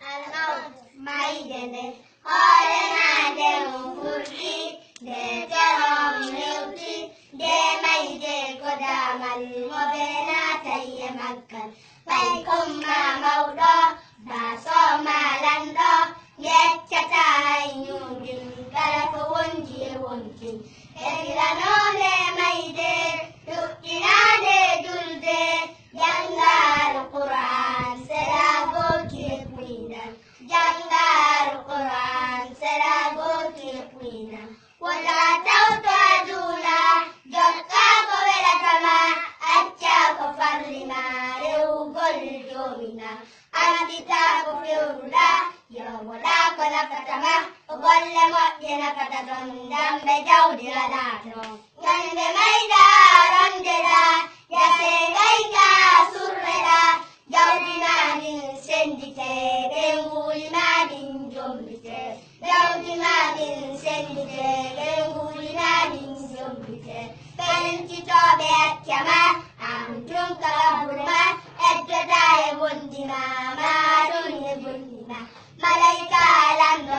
الموت maidene horena de mufurki de jarom leuti de maide kodamal mobena tayya makkan pai kumma maudo baso malando yechata nyugin kala ko wonji elano de maide tukina de dulde jangal Quran serago kipina jangal Quran serago kipina wala tautu adula jokka ko wela kama acca ko farlima reugol jomina andita ko fewla yo wala ko nakatama golle moƴƴe nakataton dambe jawdira ɗato ñande mayda rondeda yase gayga surreda jawdi maɗin sendite ɓe nguuli maɗin jombite jawdi maɗin sendite ɓe nguuli maɗin jombite ɓencitoɓe accama am tunkala burma eddota e bondima maɗum e bondima malaika lando